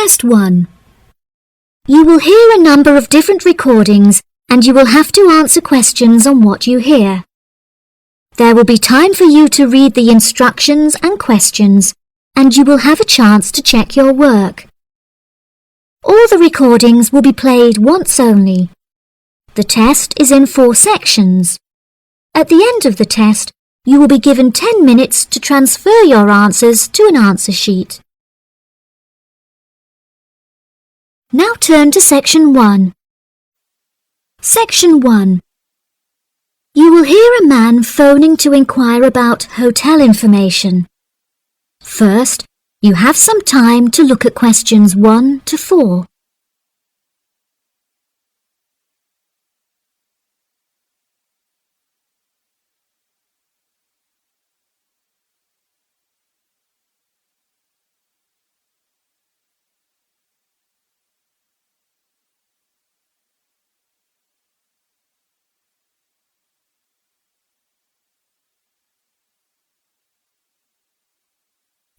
Test 1. You will hear a number of different recordings and you will have to answer questions on what you hear. There will be time for you to read the instructions and questions, and you will have a chance to check your work. All the recordings will be played once only. The test is in 4 sections. At the end of the test, you will be given 10 minutes to transfer your answers to an answer sheet. Now turn to Section 1. Section 1. You will hear a man phoning to inquire about hotel information. First, you have some time to look at questions 1 to 4.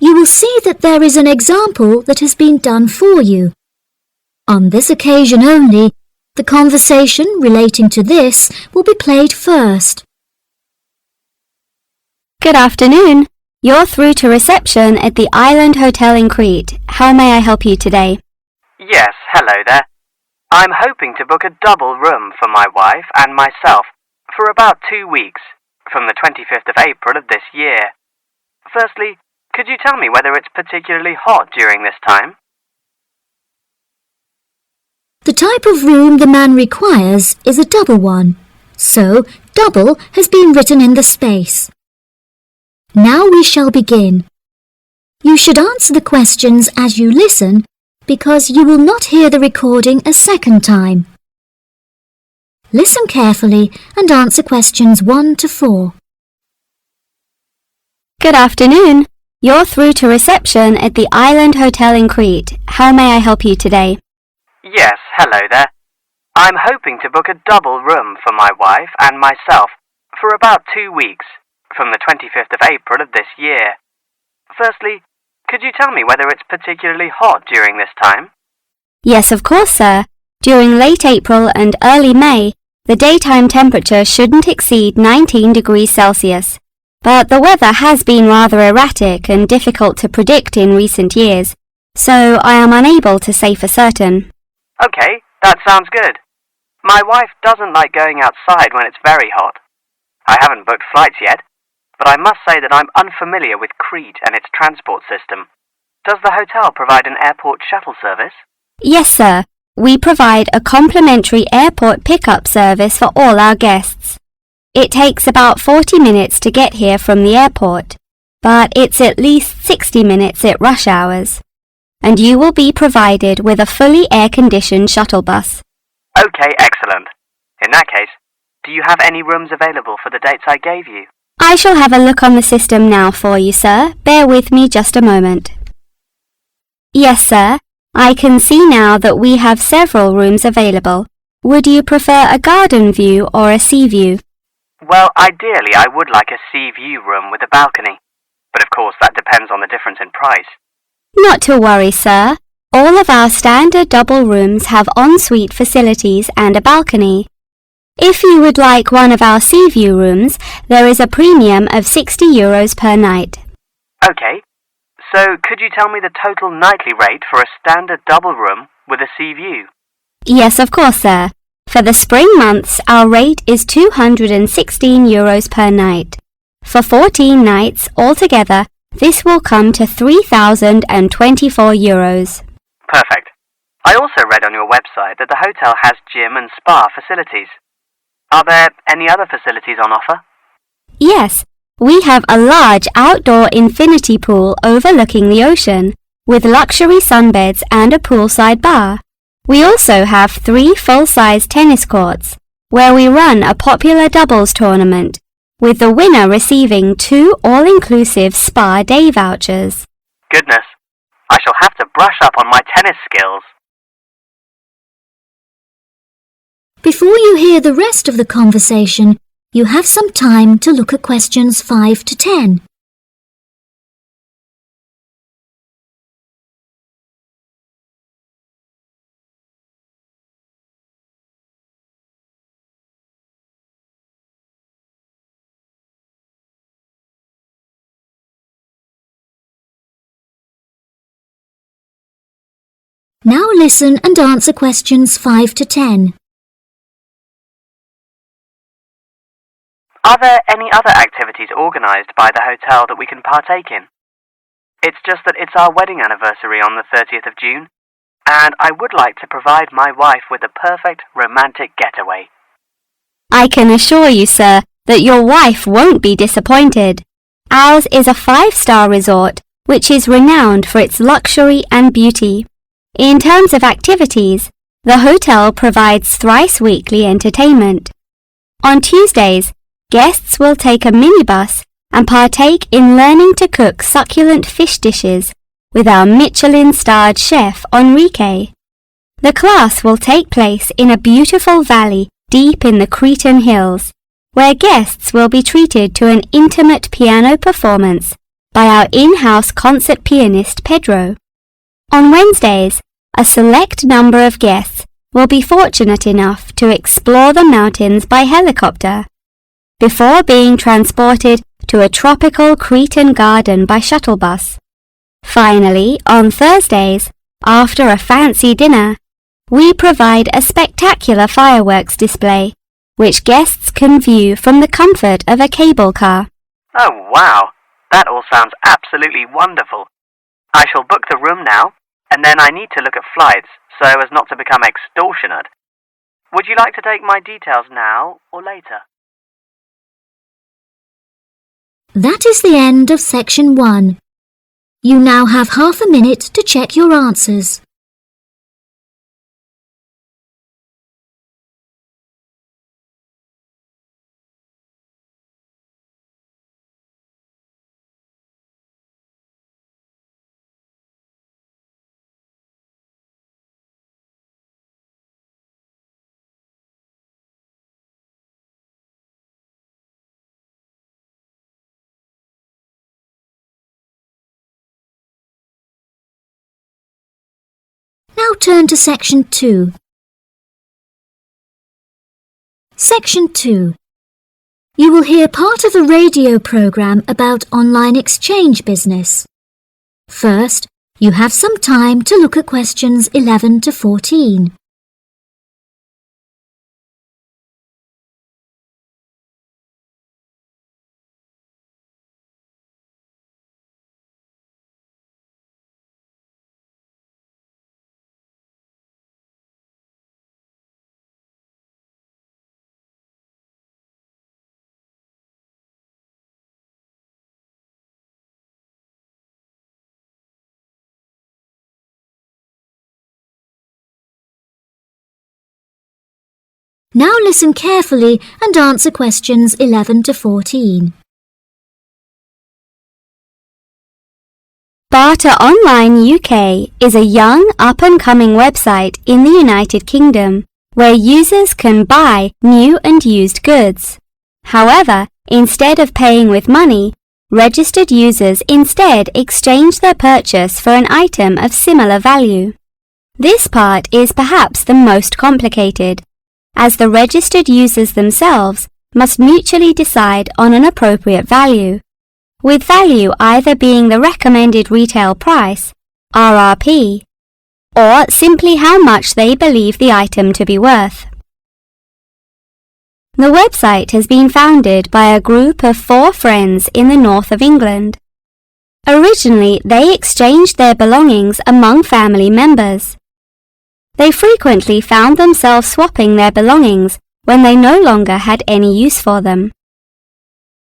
You will see that there is an example that has been done for you. On this occasion only, the conversation relating to this will be played first. Good afternoon. You're through to reception at the Island Hotel in Crete. How may I help you today? Yes, hello there. I'm hoping to book a double room for my wife and myself for about 2 weeks, from the 25th of April of this year. Firstly, could you tell me whether it's particularly hot during this time? The type of room the man requires is a double one, so double has been written in the space. Now we shall begin. You should answer the questions as you listen, because you will not hear the recording a second time. Listen carefully and answer questions 1 to 4. Good afternoon. You're through to reception at the Island Hotel in Crete. How may I help you today? Yes, hello there. I'm hoping to book a double room for my wife and myself for about 2 weeks, from the 25th of April of this year. Firstly, could you tell me whether it's particularly hot during this time? Yes, of course, sir. During late April and early May, the daytime temperature shouldn't exceed 19 degrees Celsius. But the weather has been rather erratic and difficult to predict in recent years, so I am unable to say for certain. Okay, that sounds good. My wife doesn't like going outside when it's very hot. I haven't booked flights yet, but I must say that I'm unfamiliar with Crete and its transport system. Does the hotel provide an airport shuttle service? Yes, sir. We provide a complimentary airport pickup service for all our guests. It takes about 40 minutes to get here from the airport, but it's at least 60 minutes at rush hours. And you will be provided with a fully air-conditioned shuttle bus. Okay, excellent. In that case, do you have any rooms available for the dates I gave you? I shall have a look on the system now for you, sir. Bear with me just a moment. Yes, sir. I can see now that we have several rooms available. Would you prefer a garden view or a sea view? Well, ideally I would like a sea view room with a balcony, but of course that depends on the difference in price. Not to worry, sir. All of our standard double rooms have ensuite facilities and a balcony. If you would like one of our sea view rooms, there is a premium of €60 per night. Okay, so could you tell me the total nightly rate for a standard double room with a sea view? Yes, of course, sir. For the spring months, our rate is €216 per night. For 14 nights altogether, this will come to €3,024. Perfect. I also read on your website that the hotel has gym and spa facilities. Are there any other facilities on offer? Yes, we have a large outdoor infinity pool overlooking the ocean, with luxury sunbeds and a poolside bar. We also have 3 full-size tennis courts, where we run a popular doubles tournament, with the winner receiving 2 all-inclusive spa day vouchers. Goodness, I shall have to brush up on my tennis skills. Before you hear the rest of the conversation, you have some time to look at questions 5 to 10. Now listen and answer questions 5 to 10. Are there any other activities organised by the hotel that we can partake in? It's just that it's our wedding anniversary on the 30th of June, and I would like to provide my wife with a perfect romantic getaway. I can assure you, sir, that your wife won't be disappointed. Ours is a 5-star resort, which is renowned for its luxury and beauty. In terms of activities, the hotel provides thrice-weekly entertainment. On Tuesdays, guests will take a minibus and partake in learning to cook succulent fish dishes with our Michelin-starred chef Enrique. The class will take place in a beautiful valley deep in the Cretan hills, where guests will be treated to an intimate piano performance by our in-house concert pianist Pedro. On Wednesdays, a select number of guests will be fortunate enough to explore the mountains by helicopter, before being transported to a tropical Cretan garden by shuttle bus. Finally, on Thursdays, after a fancy dinner, we provide a spectacular fireworks display, which guests can view from the comfort of a cable car. Oh wow, that all sounds absolutely wonderful. I shall book the room now, and then I need to look at flights so as not to become extortionate. Would you like to take my details now or later? That is the end of section 1. You now have half a minute to check your answers. Now turn to section 2. Section 2. You will hear part of a radio program about online exchange business. First, you have some time to look at questions 11 to 14. Now listen carefully and answer questions 11 to 14. Barter Online UK is a young, up-and-coming website in the United Kingdom where users can buy new and used goods. However, instead of paying with money, registered users instead exchange their purchase for an item of similar value. This part is perhaps the most complicated, as the registered users themselves must mutually decide on an appropriate value, with value either being the recommended retail price, RRP, or simply how much they believe the item to be worth. The website has been founded by a group of 4 friends in the north of England. Originally, they exchanged their belongings among family members. They frequently found themselves swapping their belongings when they no longer had any use for them.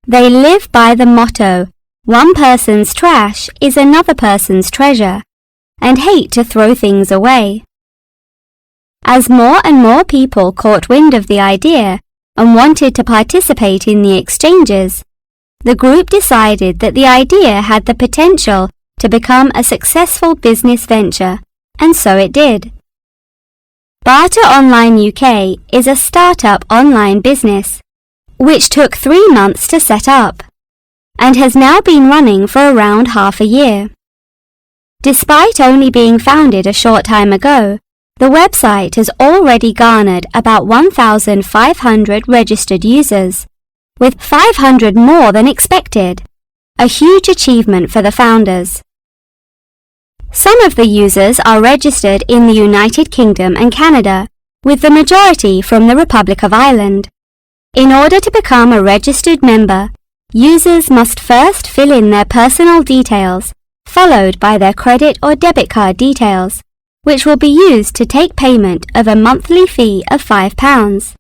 They live by the motto, "One person's trash is another person's treasure," and hate to throw things away. As more and more people caught wind of the idea and wanted to participate in the exchanges, the group decided that the idea had the potential to become a successful business venture, and so it did. Barter Online UK is a startup online business, which took 3 months to set up, and has now been running for around half a year. Despite only being founded a short time ago, the website has already garnered about 1,500 registered users, with 500 more than expected, a huge achievement for the founders. Some of the users are registered in the United Kingdom and Canada, with the majority from the Republic of Ireland. In order to become a registered member, users must first fill in their personal details, followed by their credit or debit card details, which will be used to take payment of a monthly fee of £5.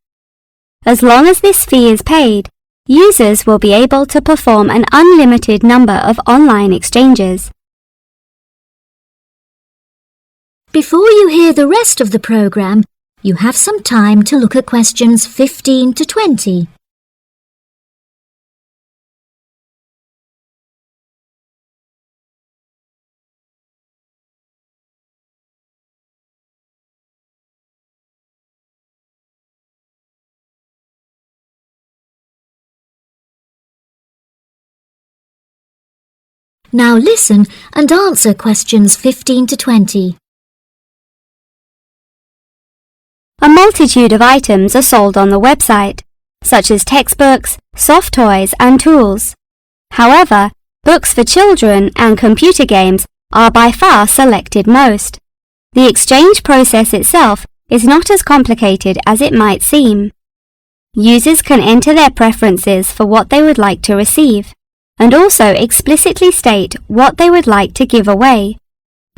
As long as this fee is paid, users will be able to perform an unlimited number of online exchanges. Before you hear the rest of the programme, you have some time to look at questions 15 to 20. Now listen and answer questions 15 to 20. A multitude of items are sold on the website, such as textbooks, soft toys and tools. However, books for children and computer games are by far selected most. The exchange process itself is not as complicated as it might seem. Users can enter their preferences for what they would like to receive, and also explicitly state what they would like to give away,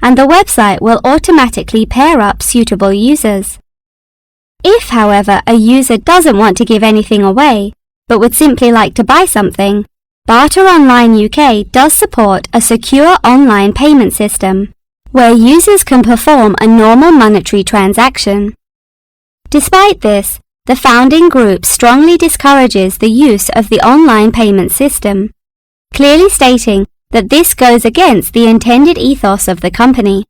and the website will automatically pair up suitable users. If, however, a user doesn't want to give anything away, but would simply like to buy something, Barter Online UK does support a secure online payment system, where users can perform a normal monetary transaction. Despite this, the founding group strongly discourages the use of the online payment system, clearly stating that this goes against the intended ethos of the company.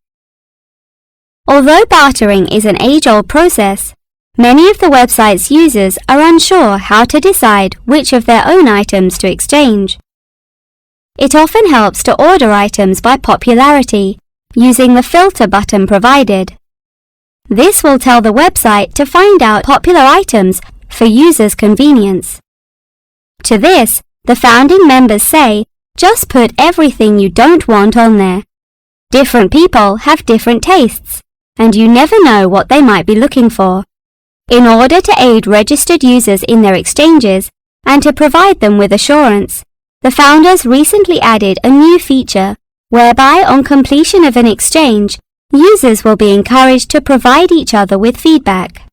Although bartering is an age-old process, many of the website's users are unsure how to decide which of their own items to exchange. It often helps to order items by popularity using the filter button provided. This will tell the website to find out popular items for users' convenience. To this, the founding members say, just put everything you don't want on there. Different people have different tastes, and you never know what they might be looking for. In order to aid registered users in their exchanges and to provide them with assurance, the founders recently added a new feature whereby on completion of an exchange, users will be encouraged to provide each other with feedback.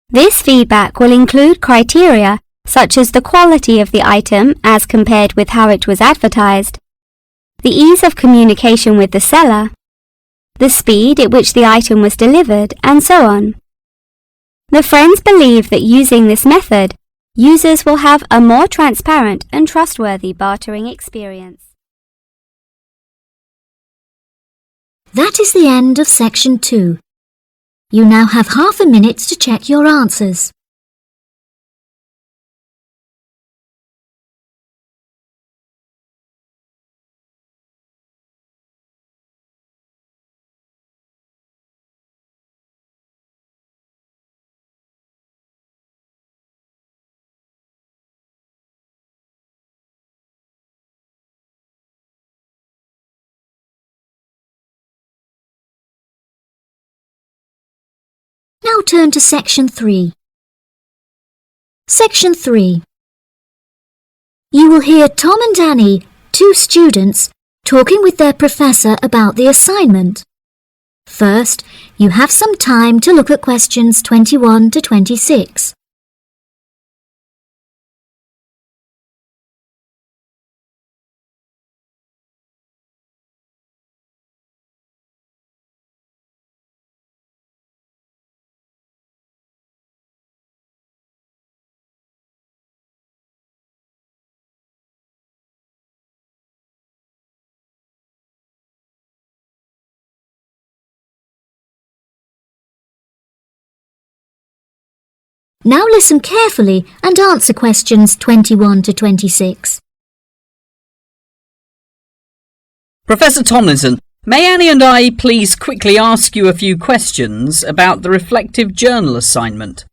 This feedback will include criteria such as the quality of the item as compared with how it was advertised, the ease of communication with the seller, the speed at which the item was delivered, and so on. The friends believe that using this method, users will have a more transparent and trustworthy bartering experience. That is the end of section 2. You now have half a minute to check your answers. Now turn to section 3. Section 3. You will hear Tom and Annie, 2 students, talking with their professor about the assignment. First, you have some time to look at questions 21 to 26. Now listen carefully and answer questions 21 to 26. Professor Tomlinson, may Annie and I please quickly ask you a few questions about the reflective journal assignment?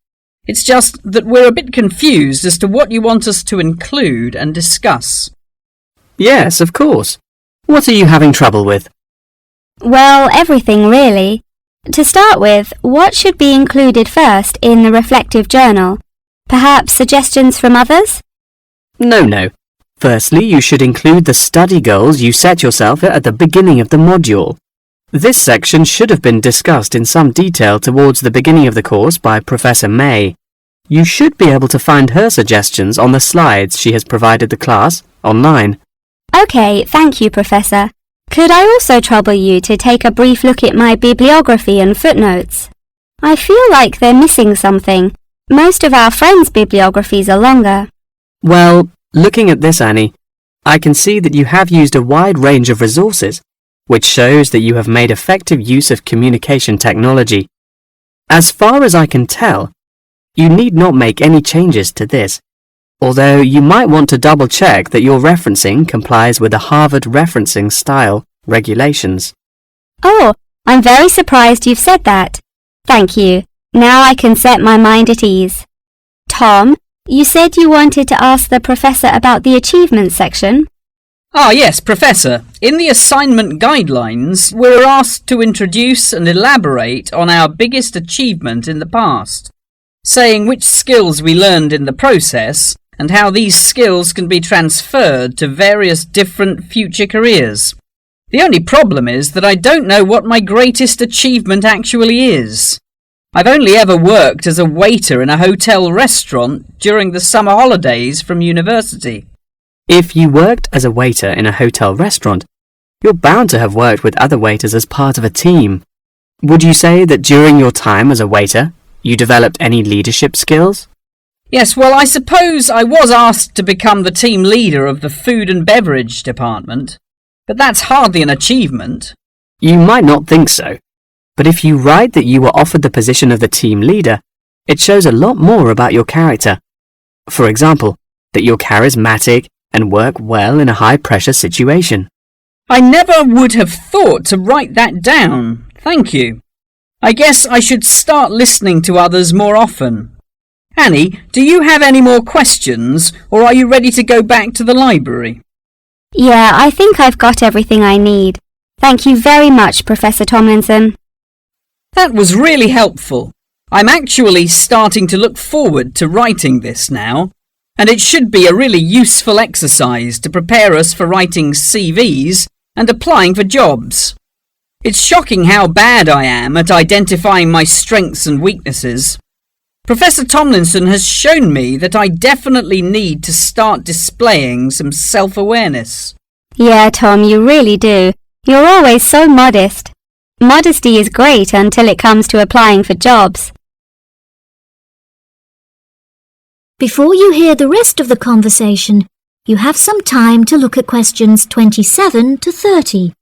It's just that we're a bit confused as to what you want us to include and discuss. Yes, of course. What are you having trouble with? Well, everything really. To start with, what should be included first in the reflective journal? Perhaps suggestions from others? No. Firstly, you should include the study goals you set yourself at the beginning of the module. This section should have been discussed in some detail towards the beginning of the course by Professor May. You should be able to find her suggestions on the slides she has provided the class online. OK, thank you, Professor. Could I also trouble you to take a brief look at my bibliography and footnotes? I feel like they're missing something. Most of our friends' bibliographies are longer. Well, looking at this, Annie, I can see that you have used a wide range of resources, which shows that you have made effective use of communication technology. As far as I can tell, you need not make any changes to this, although you might want to double-check that your referencing complies with the Harvard Referencing Style regulations. Oh, I'm very surprised you've said that. Thank you. Now I can set my mind at ease. Tom, you said you wanted to ask the professor about the achievements section. Ah, yes, Professor. In the assignment guidelines, we're asked to introduce and elaborate on our biggest achievement in the past, saying which skills we learned in the process and how these skills can be transferred to various different future careers. The only problem is that I don't know what my greatest achievement actually is. I've only ever worked as a waiter in a hotel restaurant during the summer holidays from university. If you worked as a waiter in a hotel restaurant, you're bound to have worked with other waiters as part of a team. Would you say that during your time as a waiter, you developed any leadership skills? Yes, well, I suppose I was asked to become the team leader of the food and beverage department, but that's hardly an achievement. You might not think so, but if you write that you were offered the position of the team leader, it shows a lot more about your character. For example, that you're charismatic and work well in a high-pressure situation. I never would have thought to write that down. Thank you. I guess I should start listening to others more often. Annie, do you have any more questions, or are you ready to go back to the library? Yeah, I think I've got everything I need. Thank you very much, Professor Tomlinson. That was really helpful. I'm actually starting to look forward to writing this now, and it should be a really useful exercise to prepare us for writing CVs and applying for jobs. It's shocking how bad I am at identifying my strengths and weaknesses. Professor Tomlinson has shown me that I definitely need to start displaying some self-awareness. Yeah, Tom, you really do. You're always so modest. Modesty is great until it comes to applying for jobs. Before you hear the rest of the conversation, you have some time to look at questions 27 to 30.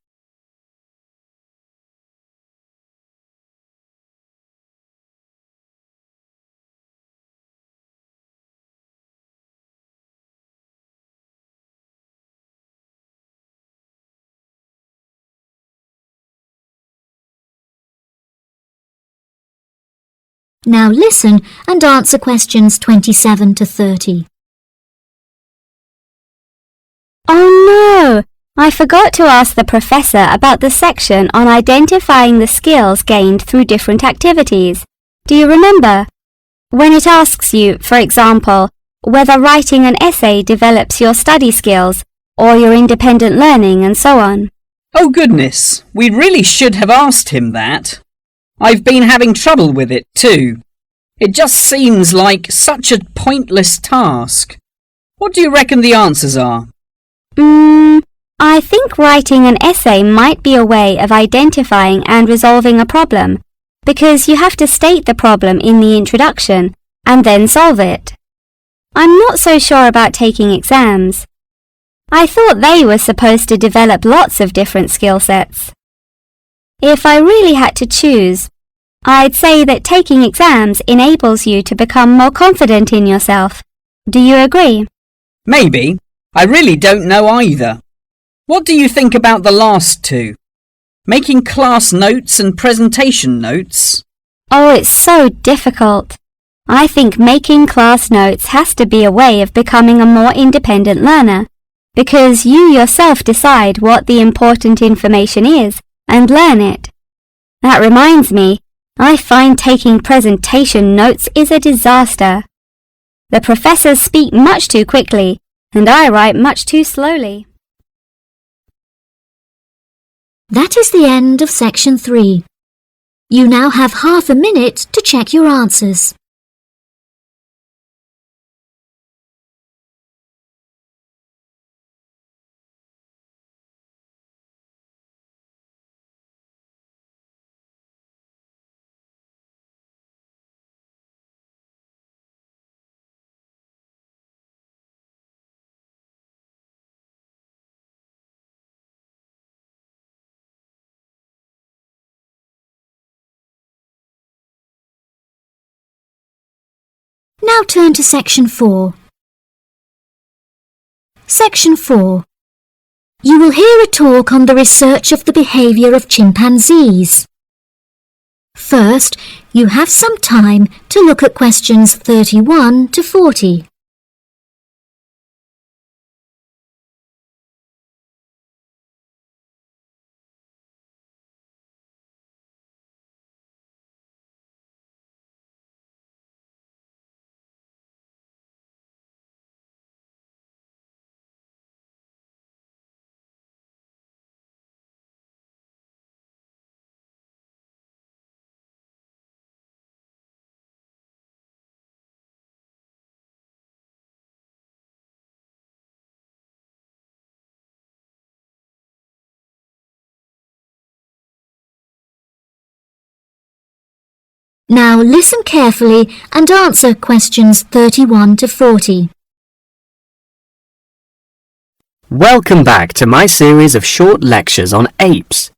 Now listen and answer questions 27 to 30. Oh no! I forgot to ask the professor about the section on identifying the skills gained through different activities. Do you remember? When it asks you, for example, whether writing an essay develops your study skills or your independent learning and so on. Oh goodness, we really should have asked him that. I've been having trouble with it too. It just seems like such a pointless task. What do you reckon the answers are? I think writing an essay might be a way of identifying and resolving a problem, because you have to state the problem in the introduction and then solve it. I'm not so sure about taking exams. I thought they were supposed to develop lots of different skill sets. If I really had to choose, I'd say that taking exams enables you to become more confident in yourself. Do you agree? Maybe. I really don't know either. What do you think about the last two? Making class notes and presentation notes? Oh, it's so difficult. I think making class notes has to be a way of becoming a more independent learner, because you yourself decide what the important information is and learn it. That reminds me, I find taking presentation notes is a disaster. The professors speak much too quickly, and I write much too slowly. That is the end of section 3. You now have half a minute to check your answers. Now turn to section 4. Section 4. You will hear a talk on the research of the behaviour of chimpanzees. First, you have some time to look at questions 31 to 40. Now listen carefully and answer questions 31 to 40. Welcome back to my series of short lectures on apes.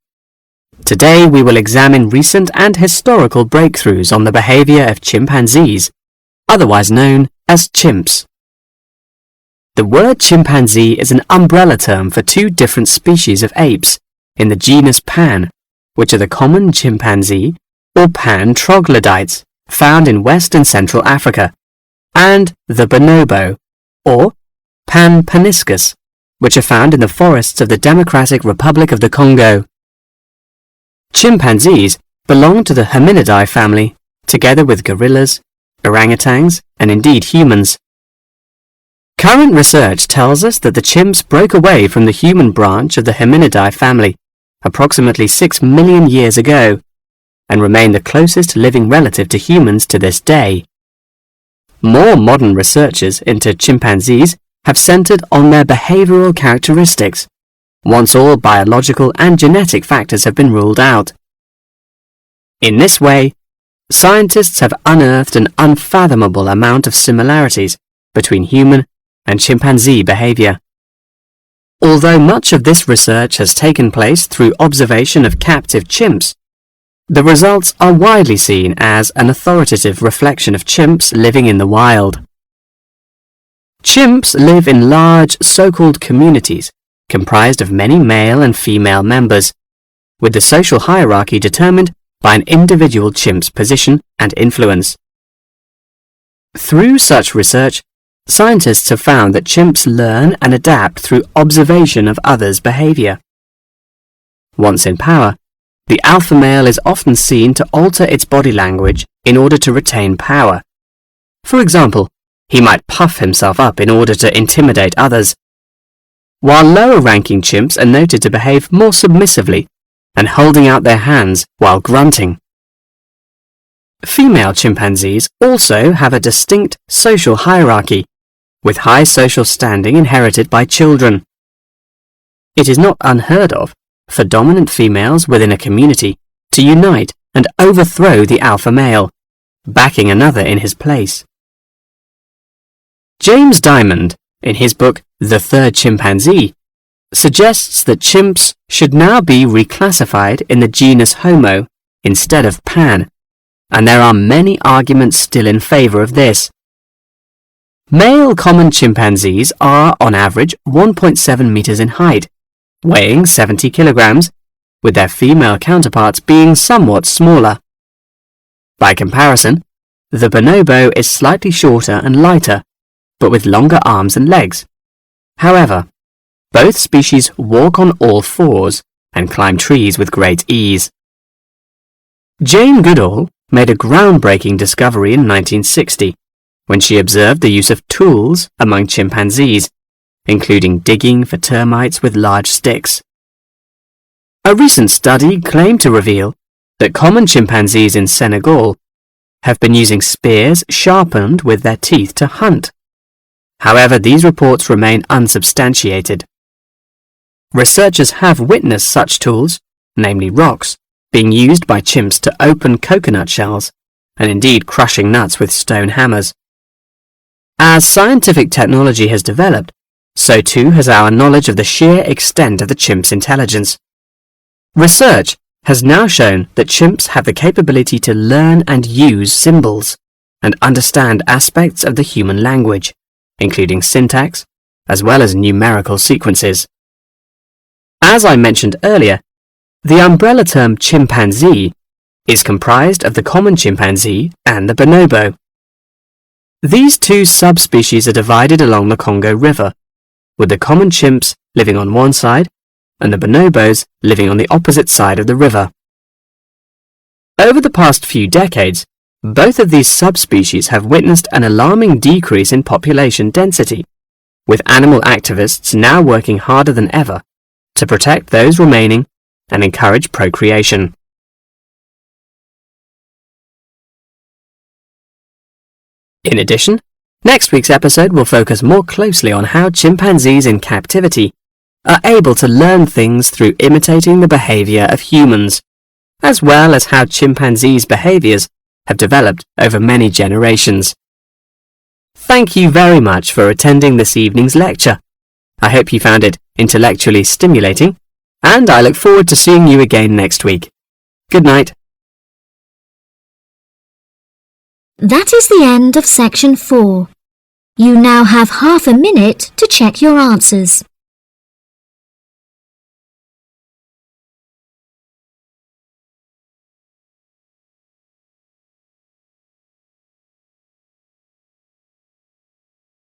Today we will examine recent and historical breakthroughs on the behaviour of chimpanzees, otherwise known as chimps. The word chimpanzee is an umbrella term for two different species of apes in the genus Pan, which are the common chimpanzee or pan troglodytes found in West and Central Africa, and the bonobo or Pan paniscus, which are found in the forests of the Democratic Republic of the Congo. Chimpanzees belong to the Hominidae family, together with gorillas, orangutans, and indeed humans. Current research tells us that the chimps broke away from the human branch of the Hominidae family approximately 6 million years ago, and remain the closest living relative to humans to this day. More modern researchers into chimpanzees have centered on their behavioral characteristics, once all biological and genetic factors have been ruled out. In this way, scientists have unearthed an unfathomable amount of similarities between human and chimpanzee behavior. Although much of this research has taken place through observation of captive chimps, the results are widely seen as an authoritative reflection of chimps living in the wild. Chimps live in large so-called communities comprised of many male and female members, with the social hierarchy determined by an individual chimp's position and influence. Through such research, scientists have found that chimps learn and adapt through observation of others' behavior. Once in power, the alpha male is often seen to alter its body language in order to retain power. For example, he might puff himself up in order to intimidate others, while lower-ranking chimps are noted to behave more submissively and holding out their hands while grunting. Female chimpanzees also have a distinct social hierarchy, with high social standing inherited by children. It is not unheard of for dominant females within a community to unite and overthrow the alpha male, backing another in his place. James Diamond, in his book The Third Chimpanzee, suggests that chimps should now be reclassified in the genus Homo instead of Pan, and there are many arguments still in favour of this. Male common chimpanzees are, on average, 1.7 meters in height, weighing 70 kilograms, with their female counterparts being somewhat smaller. By comparison, the bonobo is slightly shorter and lighter, but with longer arms and legs. However, both species walk on all fours and climb trees with great ease. Jane Goodall made a groundbreaking discovery in 1960 when she observed the use of tools among chimpanzees, including digging for termites with large sticks. A recent study claimed to reveal that common chimpanzees in Senegal have been using spears sharpened with their teeth to hunt. However, these reports remain unsubstantiated. Researchers have witnessed such tools, namely rocks, being used by chimps to open coconut shells, and indeed crushing nuts with stone hammers. As scientific technology has developed, so too has our knowledge of the sheer extent of the chimp's intelligence. Research has now shown that chimps have the capability to learn and use symbols and understand aspects of the human language, including syntax, as well as numerical sequences. As I mentioned earlier, the umbrella term chimpanzee is comprised of the common chimpanzee and the bonobo. These two subspecies are divided along the Congo River, with the common chimps living on one side and the bonobos living on the opposite side of the river. Over the past few decades, both of these subspecies have witnessed an alarming decrease in population density, with animal activists now working harder than ever to protect those remaining and encourage procreation. In addition, next week's episode will focus more closely on how chimpanzees in captivity are able to learn things through imitating the behavior of humans, as well as how chimpanzees' behaviors have developed over many generations. Thank you very much for attending this evening's lecture. I hope you found it intellectually stimulating, and I look forward to seeing you again next week. Good night. That is the end of section 4. You now have half a minute to check your answers.